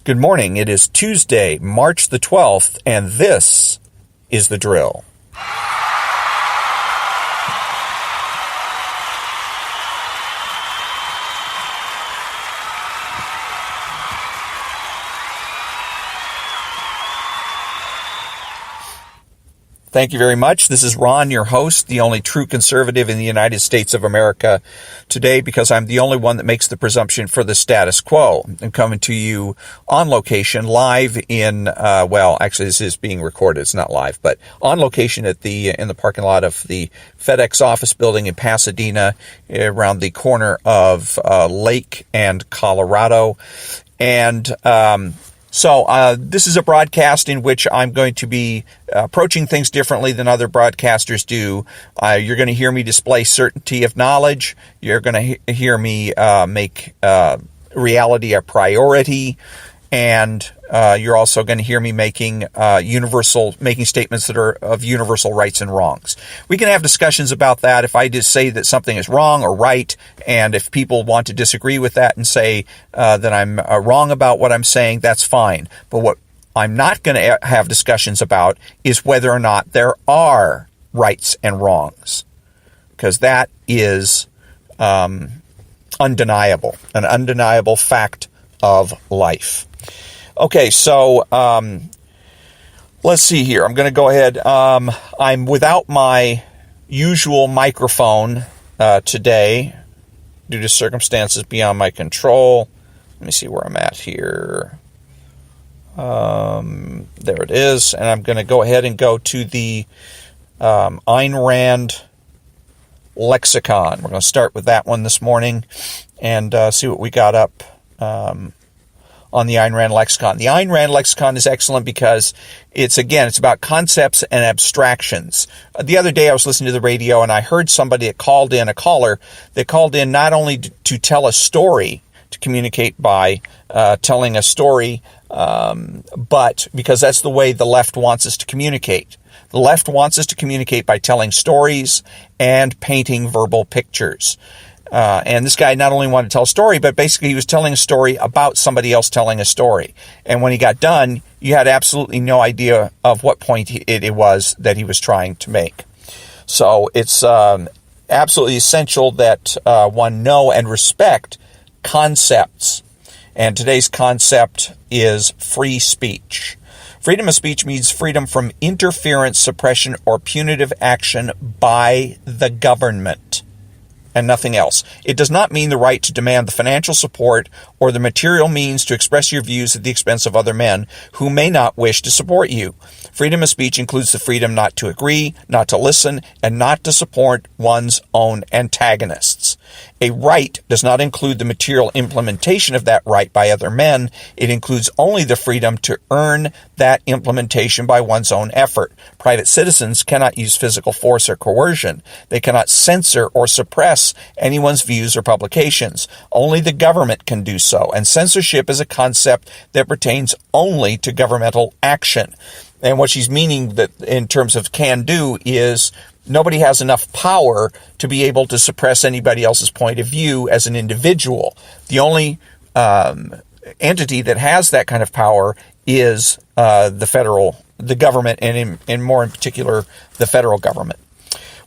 Good morning. It is Tuesday, March the 12th, and this is The Drill. Thank you very much. This is Ron, your host, the only true conservative in the United States of America today, because I'm the only one that makes the presumption for the status quo. I'm coming to you on location, live in, actually this is being recorded. It's not live, but on location in the parking lot of the FedEx office building in Pasadena, around the corner of Lake and Colorado. And, So this is a broadcast in which I'm going to be approaching things differently than other broadcasters do. You're going to hear me display certainty of knowledge. You're going to hear me make reality a priority. And you're also going to hear me making statements that are of universal rights and wrongs. We can have discussions about that if I just say that something is wrong or right, and if people want to disagree with that and say that I'm wrong about what I'm saying, that's fine. But what I'm not going to have discussions about is whether or not there are rights and wrongs, because that is undeniable, an undeniable fact of life. Okay, so let's see here. I'm going to go ahead. I'm without my usual microphone today due to circumstances beyond my control. Let me see where I'm at here. There it is. And I'm going to go ahead and go to the Ayn Rand lexicon. We're going to start with that one this morning and see what we got up on the Ayn Rand lexicon. The Ayn Rand lexicon is excellent because it's about concepts and abstractions. The other day I was listening to the radio and I heard somebody that called in, a caller that called in not only to tell a story, to communicate by telling a story, but because that's the way the left wants us to communicate. The left wants us to communicate by telling stories and painting verbal pictures. And this guy not only wanted to tell a story, but basically he was telling a story about somebody else telling a story. And when he got done, you had absolutely no idea of what point it was that he was trying to make. So it's absolutely essential that one know and respect concepts. And today's concept is free speech. Freedom of speech means freedom from interference, suppression, or punitive action by the government, and nothing else. It does not mean the right to demand the financial support or the material means to express your views at the expense of other men who may not wish to support you. Freedom of speech includes the freedom not to agree, not to listen, and not to support one's own antagonists. A right does not include the material implementation of that right by other men. It includes only the freedom to earn that implementation by one's own effort. Private citizens cannot use physical force or coercion. They cannot censor or suppress anyone's views or publications. Only the government can do so, and censorship is a concept that pertains only to governmental action. And what she's meaning that in terms of can do is nobody has enough power to be able to suppress anybody else's point of view as an individual. The only entity that has that kind of power is the government, and in more in particular, the federal government.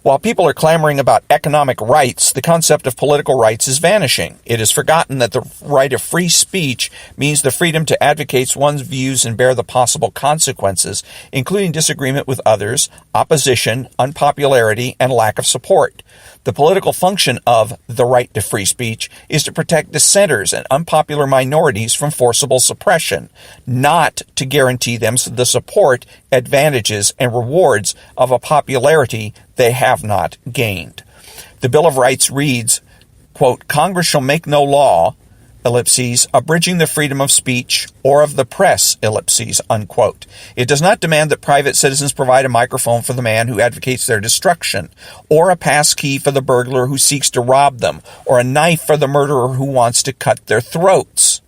While people are clamoring about economic rights, the concept of political rights is vanishing. It is forgotten that the right of free speech means the freedom to advocate one's views and bear the possible consequences, including disagreement with others, opposition, unpopularity, and lack of support. The political function of the right to free speech is to protect dissenters and unpopular minorities from forcible suppression, not to guarantee them the support, advantages, and rewards of a popularity they have not gained. The Bill of Rights reads, quote, Congress shall make no law, ellipses, abridging the freedom of speech or of the press, ellipses, unquote. It does not demand that private citizens provide a microphone for the man who advocates their destruction, or a pass key for the burglar who seeks to rob them, or a knife for the murderer who wants to cut their throats.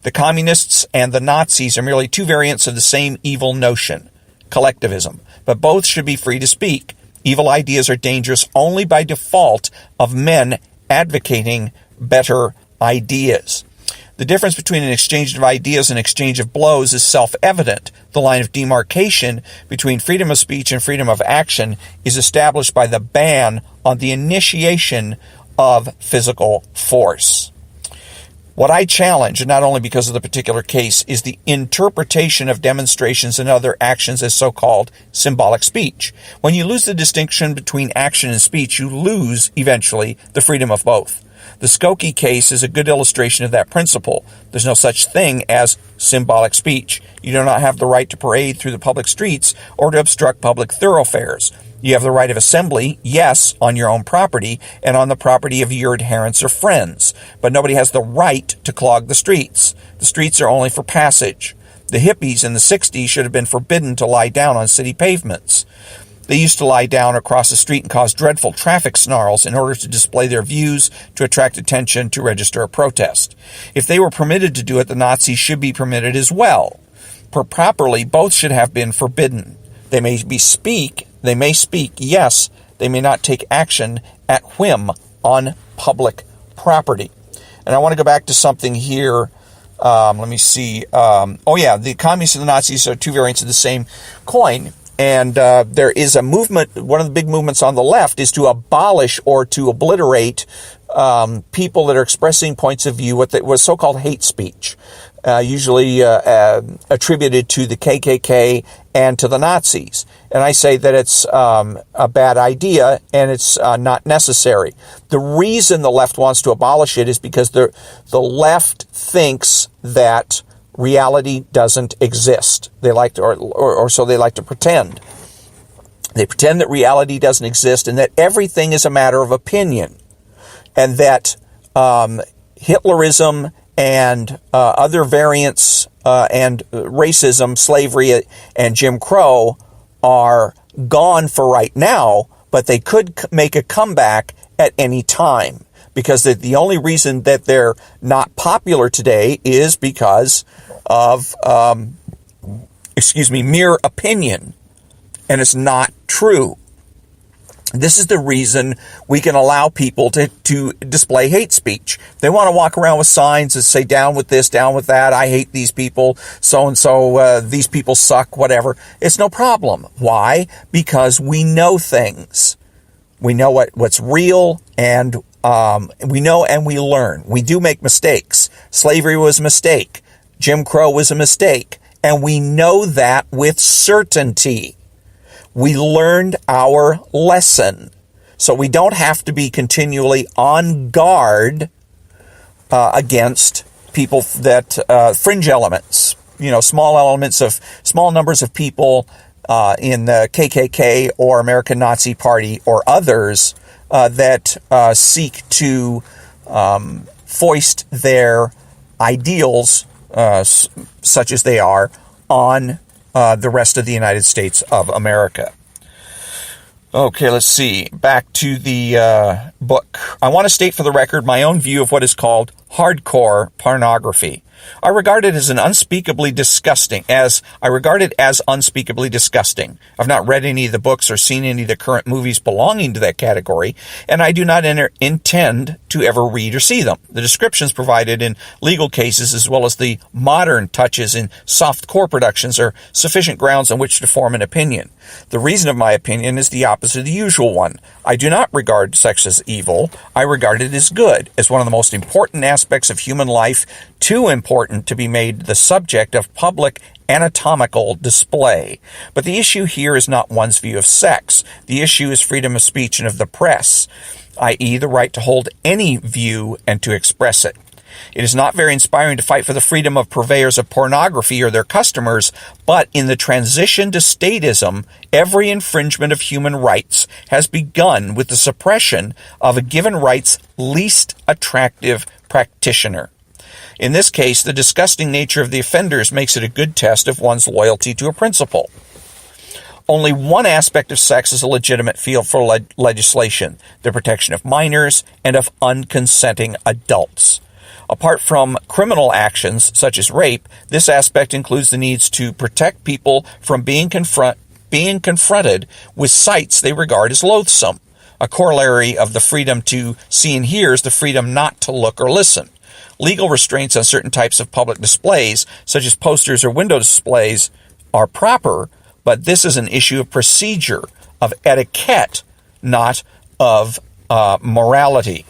The communists and the Nazis are merely two variants of the same evil notion, collectivism, but both should be free to speak. Evil ideas are dangerous only by default of men advocating better ideas. The difference between an exchange of ideas and exchange of blows is self-evident. The line of demarcation between freedom of speech and freedom of action is established by the ban on the initiation of physical force. What I challenge, and not only because of the particular case, is the interpretation of demonstrations and other actions as so-called symbolic speech. When you lose the distinction between action and speech, you lose, eventually, the freedom of both. The Skokie case is a good illustration of that principle. There's no such thing as symbolic speech. You do not have the right to parade through the public streets or to obstruct public thoroughfares. You have the right of assembly, yes, on your own property and on the property of your adherents or friends, but nobody has the right to clog the streets. The streets are only for passage. The hippies in the 60s should have been forbidden to lie down on city pavements. They used to lie down across the street and cause dreadful traffic snarls in order to display their views, to attract attention, to register a protest. If they were permitted to do it, the Nazis should be permitted as well. Properly, both should have been forbidden. They may speak, yes, they may not take action at whim on public property. And I want to go back to something here. Let me see. The communists and the Nazis are two variants of the same coin. And there is a movement, one of the big movements on the left is to abolish or to obliterate people that are expressing points of view, what was so-called hate speech, usually attributed to the KKK and to the Nazis. And I say that it's a bad idea and it's not necessary. The reason the left wants to abolish it is because the left thinks that reality doesn't exist. They like to, or so they like to pretend. They pretend that reality doesn't exist and that everything is a matter of opinion, and that Hitlerism and other variants and racism, slavery, and Jim Crow are gone for right now, but they could make a comeback at any time. Because the only reason that they're not popular today is because of, mere opinion. And it's not true. This is the reason we can allow people to display hate speech. They want to walk around with signs that say, down with this, down with that, I hate these people, so-and-so, these people suck, whatever. It's no problem. Why? Because we know things. We know what's real, and we know and we learn. We do make mistakes. Slavery was a mistake. Jim Crow was a mistake. And we know that with certainty. We learned our lesson. So we don't have to be continually on guard against people that fringe elements, small numbers of people in the KKK or American Nazi Party or others that seek to foist their ideals, such as they are, on the rest of the United States of America. Okay, let's see. Back to the book. I want to state for the record my own view of what is called hardcore pornography. I regard it as unspeakably disgusting. I've not read any of the books or seen any of the current movies belonging to that category, and I do not intend to ever read or see them. The descriptions provided in legal cases, as well as the modern touches in softcore productions, are sufficient grounds on which to form an opinion. The reason of my opinion is the opposite of the usual one. I do not regard sex as evil. I regard it as good, as one of the most important aspects of human life, too important to be made the subject of public anatomical display. But the issue here is not one's view of sex. The issue is freedom of speech and of the press, i.e. the right to hold any view and to express it. It is not very inspiring to fight for the freedom of purveyors of pornography or their customers, but in the transition to statism, every infringement of human rights has begun with the suppression of a given right's least attractive practitioner. In this case, the disgusting nature of the offenders makes it a good test of one's loyalty to a principle. Only one aspect of sex is a legitimate field for legislation: the protection of minors and of unconsenting adults. Apart from criminal actions such as rape, this aspect includes the needs to protect people from being confronted with sights they regard as loathsome. A corollary of the freedom to see and hear is the freedom not to look or listen. Legal restraints on certain types of public displays, such as posters or window displays, are proper, but this is an issue of procedure, of etiquette, not of morality.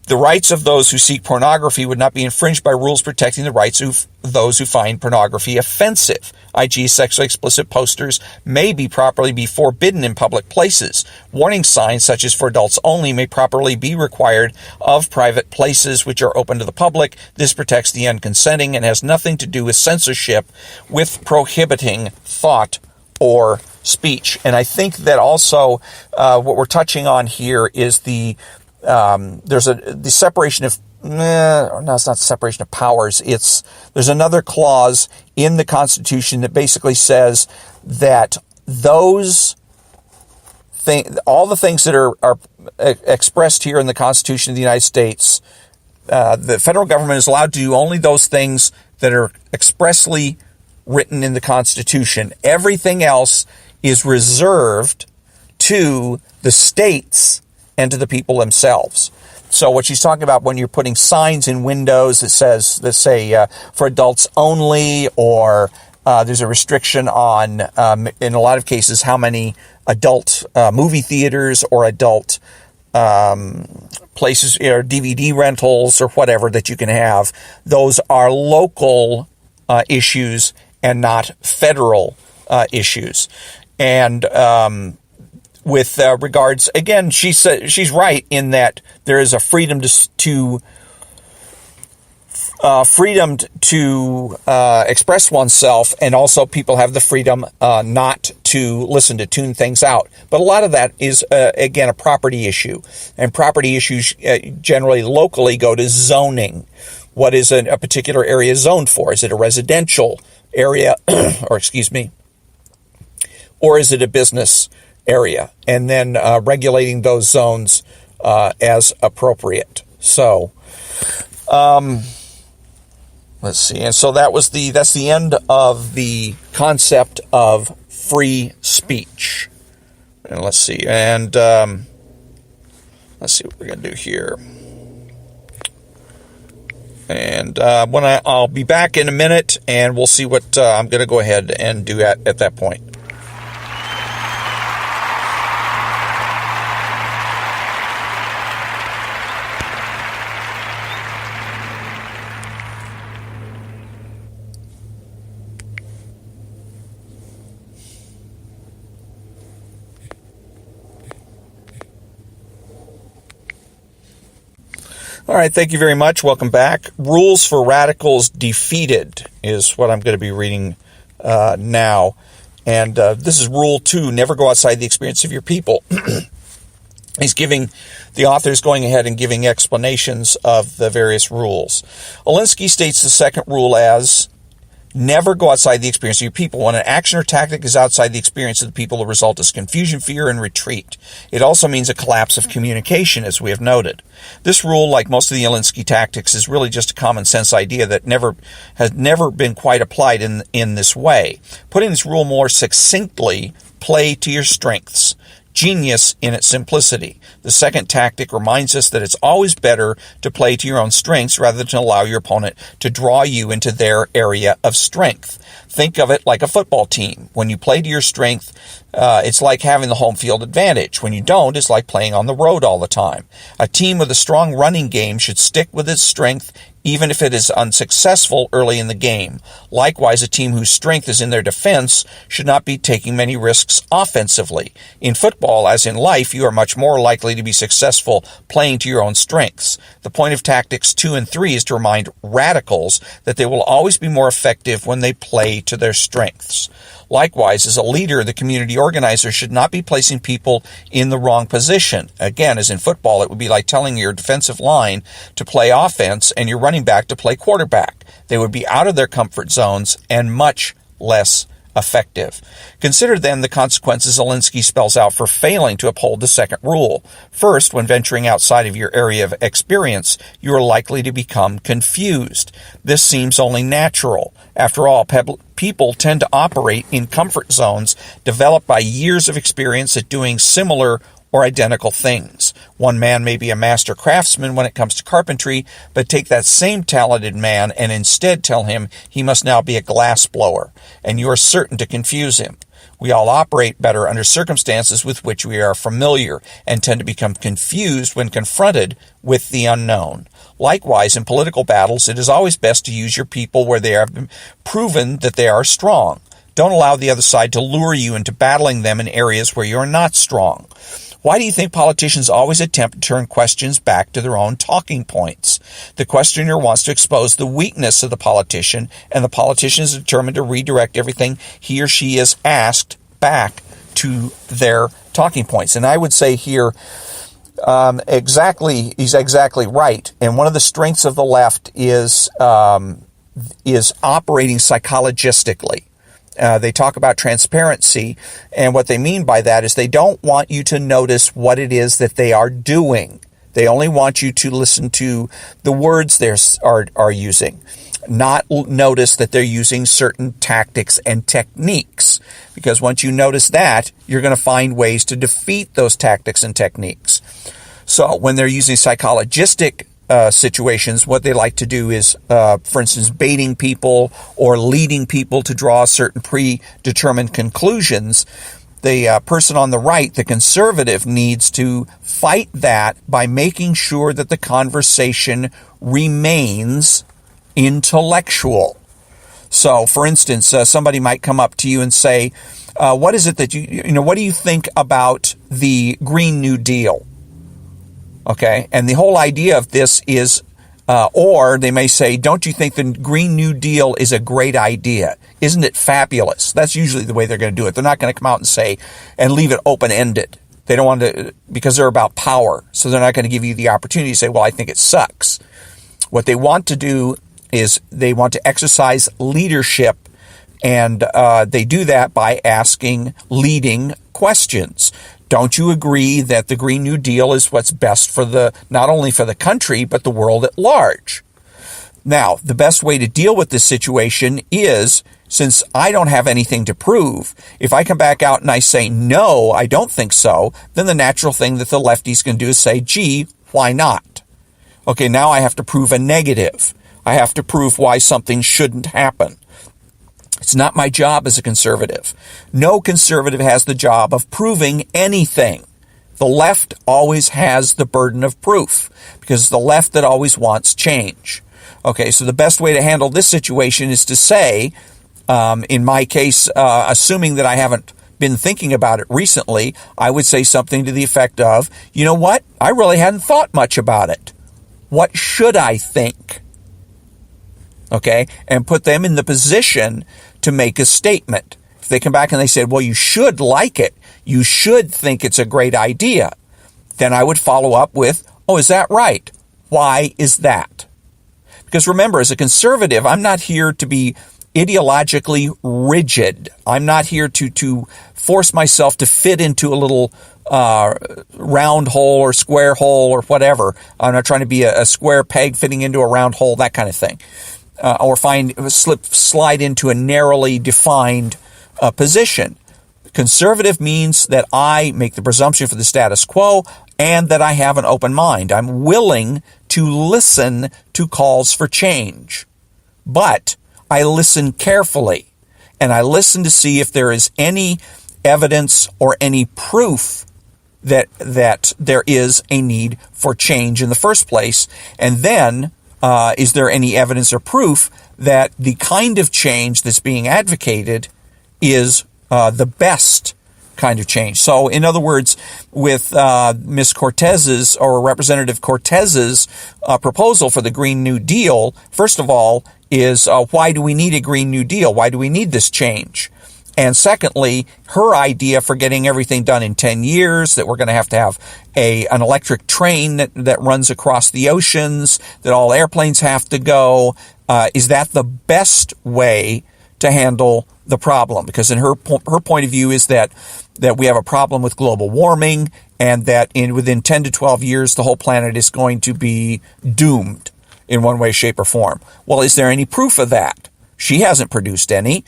The rights of those who seek pornography would not be infringed by rules protecting the rights of those who find pornography offensive, i.g. sexually explicit posters may properly be forbidden in public places. Warning signs such as for adults only may properly be required of private places which are open to the public. This protects the unconsenting and has nothing to do with censorship, with prohibiting thought or speech. And I think that also what we're touching on here is the separation of no, it's not separation of powers. There's another clause in the Constitution that basically says that all the things that are expressed here in the Constitution of the United States, the federal government is allowed to do only those things that are expressly written in the Constitution. Everything else is reserved to the states and to the people themselves. So what she's talking about when you're putting signs in windows that say for adults only, or there's a restriction on, in a lot of cases, how many adult movie theaters or adult places or DVD rentals or whatever that you can have. Those are local issues and not federal issues. And with regards, again, she's right in that there is a freedom to express oneself, and also people have the freedom not to tune things out. But a lot of that is, again, a property issue. And property issues generally locally go to zoning. What is a particular area zoned for? Is it a residential area, or is it a business area? And then regulating those zones as appropriate. So, let's see. And so that's the end of the concept of free speech. And let's see. And let's see what we're going to do here. And I'll be back in a minute, and we'll see what I'm going to go ahead and do at that point. All right, thank you very much. Welcome back. Rules for Radicals Defeated is what I'm going to be reading now. And this is Rule 2, never go outside the experience of your people. The author's going ahead and giving explanations of the various rules. Alinsky states the second rule as, never go outside the experience of your people. When an action or tactic is outside the experience of the people, the result is confusion, fear, and retreat. It also means a collapse of communication, as we have noted. This rule, like most of the Alinsky tactics, is really just a common sense idea that has never been quite applied in this way. Putting this rule more succinctly, play to your strengths. Genius in its simplicity. The second tactic reminds us that it's always better to play to your own strengths rather than to allow your opponent to draw you into their area of strength. Think of it like a football team. When you play to your strength, it's like having the home field advantage. When you don't, it's like playing on the road all the time. A team with a strong running game should stick with its strength even if it is unsuccessful early in the game. Likewise, a team whose strength is in their defense should not be taking many risks offensively. In football, as in life, you are much more likely to be successful playing to your own strengths. The point of tactics 2 and 3 is to remind radicals that they will always be more effective when they play to their strengths. Likewise, as a leader, the community organizer should not be placing people in the wrong position. Again, as in football, it would be like telling your defensive line to play offense and your running back to play quarterback. They would be out of their comfort zones and much less effective. Consider then the consequences Alinsky spells out for failing to uphold the second rule. First, when venturing outside of your area of experience, you are likely to become confused. This seems only natural. After all, people tend to operate in comfort zones developed by years of experience at doing similar or identical things. One man may be a master craftsman when it comes to carpentry, but take that same talented man and instead tell him he must now be a glass blower, and you are certain to confuse him. We all operate better under circumstances with which we are familiar and tend to become confused when confronted with the unknown. Likewise, in political battles, it is always best to use your people where they have been proven that they are strong. Don't allow the other side to lure you into battling them in areas where you are not strong. Why do you think politicians always attempt to turn questions back to their own talking points? The questioner wants to expose the weakness of the politician, and the politician is determined to redirect everything he or she is asked back to their talking points. And I would say here, he's exactly right. And one of the strengths of the left is operating psychologistically. They talk about transparency, and what they mean by that is they don't want you to notice what it is that they are doing. They only want you to listen to the words they are using, not notice that they're using certain tactics and techniques. Because once you notice that, you're going to find ways to defeat those tactics and techniques. So when they're using psychologistic situations, what they like to do is, for instance, baiting people or leading people to draw certain predetermined conclusions. The person on the right, the conservative, needs to fight that by making sure that the conversation remains intellectual. So, for instance, somebody might come up to you and say, what is it that what do you think about the Green New Deal? Okay, and the whole idea of this is, or they may say, don't you think the Green New Deal is a great idea? Isn't it fabulous? That's usually the way they're going to do it. They're not going to come out and say, and leave it open-ended. They don't want to, because they're about power. So they're not going to give you the opportunity to say, well, I think it sucks. What they want to do is they want to exercise leadership, and they do that by asking leading questions. Don't you agree that the Green New Deal is what's best for not only for the country, but the world at large? Now, the best way to deal with this situation is, since I don't have anything to prove, if I come back out and I say, no, I don't think so, then the natural thing that the lefties can do is say, gee, why not? Okay, now I have to prove a negative. I have to prove why something shouldn't happen. It's not my job as a conservative. No conservative has the job of proving anything. The left always has the burden of proof because it's the left that always wants change. Okay, so the best way to handle this situation is to say, in my case, assuming that I haven't been thinking about it recently, I would say something to the effect of, you know what? I really hadn't thought much about it. What should I think? Okay, and put them in the position to make a statement. If they come back and they said, well, you should like it, you should think it's a great idea, then I would follow up with, oh, is that right? Why is that? Because remember, as a conservative, I'm not here to be ideologically rigid. I'm not here to force myself to fit into a little round hole or square hole or whatever. I'm not trying to be a square peg fitting into a round hole, that kind of thing. Or slide into a narrowly defined position. Conservative means that I make the presumption for the status quo and that I have an open mind. I'm willing to listen to calls for change. But I listen carefully, and I listen to see if there is any evidence or any proof that there is a need for change in the first place. And then is there any evidence or proof that the kind of change that's being advocated is the best kind of change? So, in other words, with Ms. Cortez's or Representative Cortez's proposal for the Green New Deal, first of all, is why do we need a Green New Deal? Why do we need this change? And secondly, her idea for getting everything done in 10 years, that we're going to have an electric train that runs across the oceans, that all airplanes have to go, is that the best way to handle the problem? Because in her point of view is that we have a problem with global warming, and that within 10 to 12 years, the whole planet is going to be doomed in one way, shape, or form. Well, is there any proof of that? She hasn't produced any.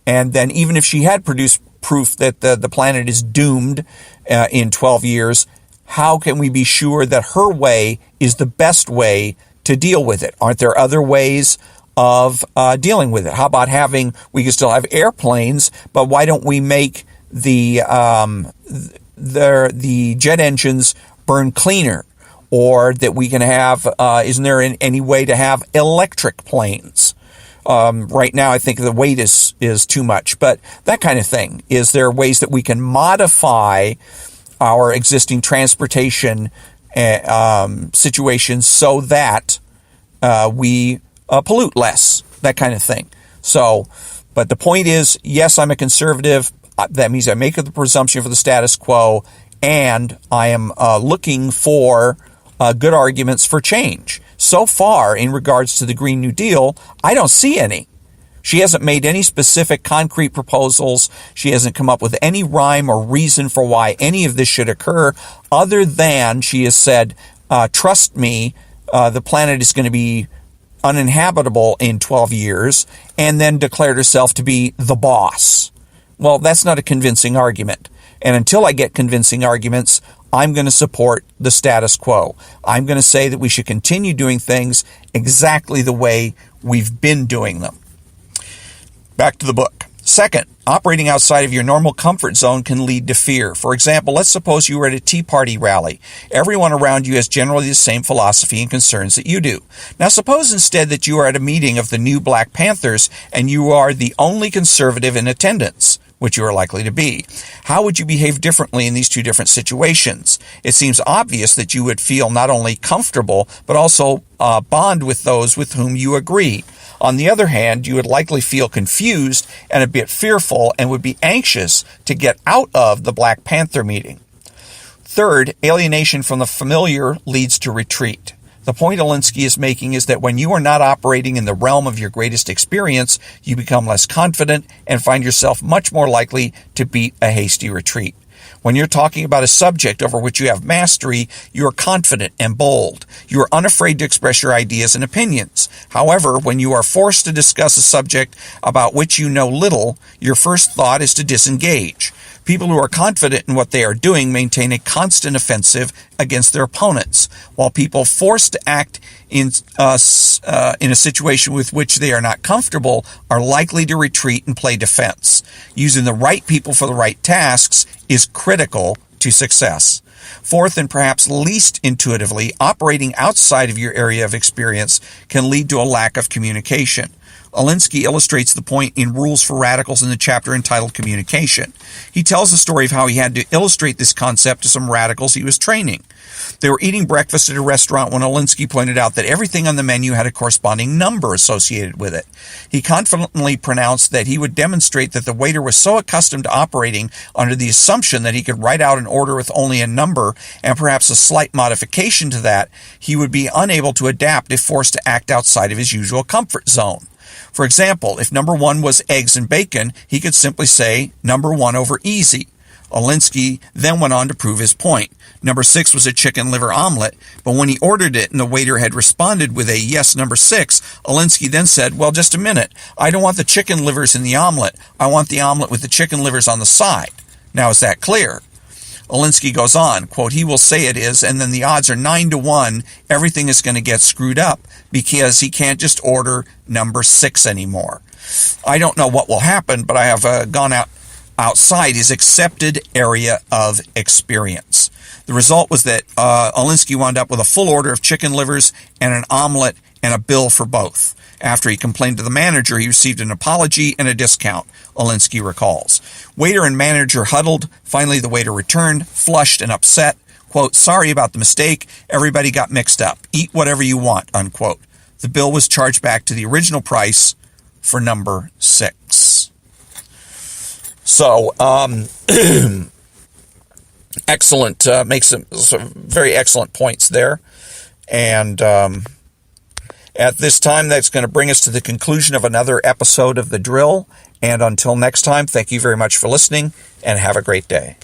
And then even if she had produced proof that the planet is doomed in 12 years, how can we be sure that her way is the best way to deal with it? Aren't there other ways of dealing with it? How about we can still have airplanes, but why don't we make the jet engines burn cleaner? Or that we can have, isn't there any way to have electric planes? Right now, I think the weight is too much, but that kind of thing. Is there ways that we can modify our existing transportation situations so that we pollute less? That kind of thing. So, but the point is, yes, I'm a conservative. That means I make the presumption for the status quo, and I am looking for good arguments for change. So far, in regards to the Green New Deal, I don't see any. She hasn't made any specific concrete proposals. She hasn't come up with any rhyme or reason for why any of this should occur, other than she has said, trust me, the planet is going to be uninhabitable in 12 years, and then declared herself to be the boss. Well, that's not a convincing argument. And until I get convincing arguments, I'm going to support the status quo. I'm going to say that we should continue doing things exactly the way we've been doing them. Back to the book. Second, operating outside of your normal comfort zone can lead to fear. For example, let's suppose you were at a Tea Party rally. Everyone around you has generally the same philosophy and concerns that you do. Now, suppose instead that you are at a meeting of the new Black Panthers and you are the only conservative in attendance, which you are likely to be. How would you behave differently in these two different situations? It seems obvious that you would feel not only comfortable, but also bond with those with whom you agree. On the other hand, you would likely feel confused and a bit fearful and would be anxious to get out of the Black Panther meeting. Third, alienation from the familiar leads to retreat. The point Alinsky is making is that when you are not operating in the realm of your greatest experience, you become less confident and find yourself much more likely to beat a hasty retreat. When you're talking about a subject over which you have mastery, you are confident and bold. You are unafraid to express your ideas and opinions. However, when you are forced to discuss a subject about which you know little, your first thought is to disengage. People who are confident in what they are doing maintain a constant offensive against their opponents, while people forced to act in a situation with which they are not comfortable are likely to retreat and play defense. Using the right people for the right tasks is critical to success. Fourth, and perhaps least intuitively, operating outside of your area of experience can lead to a lack of communication. Alinsky illustrates the point in Rules for Radicals in the chapter entitled Communication. He tells the story of how he had to illustrate this concept to some radicals he was training. They were eating breakfast at a restaurant when Alinsky pointed out that everything on the menu had a corresponding number associated with it. He confidently pronounced that he would demonstrate that the waiter was so accustomed to operating under the assumption that he could write out an order with only a number and perhaps a slight modification to that, he would be unable to adapt if forced to act outside of his usual comfort zone. For example, if number 1 was eggs and bacon, he could simply say number 1 over easy. Alinsky then went on to prove his point. Number 6 was a chicken liver omelet, but when he ordered it and the waiter had responded with a yes, number 6, Alinsky then said, well, just a minute. I don't want the chicken livers in the omelet. I want the omelet with the chicken livers on the side. Now, is that clear? Alinsky goes on, quote, he will say it is, and then the odds are 9-1, everything is going to get screwed up because he can't just order number 6 anymore. I don't know what will happen, but I have gone outside his accepted area of experience. The result was that Alinsky wound up with a full order of chicken livers and an omelet and a bill for both. After he complained to the manager, he received an apology and a discount, Alinsky recalls. Waiter and manager huddled. Finally, the waiter returned, flushed and upset. Quote, sorry about the mistake. Everybody got mixed up. Eat whatever you want, unquote. The bill was charged back to the original price for number 6. So, excellent, makes some very excellent points there. And at this time, that's going to bring us to the conclusion of another episode of The Drill. And until next time, thank you very much for listening, and have a great day.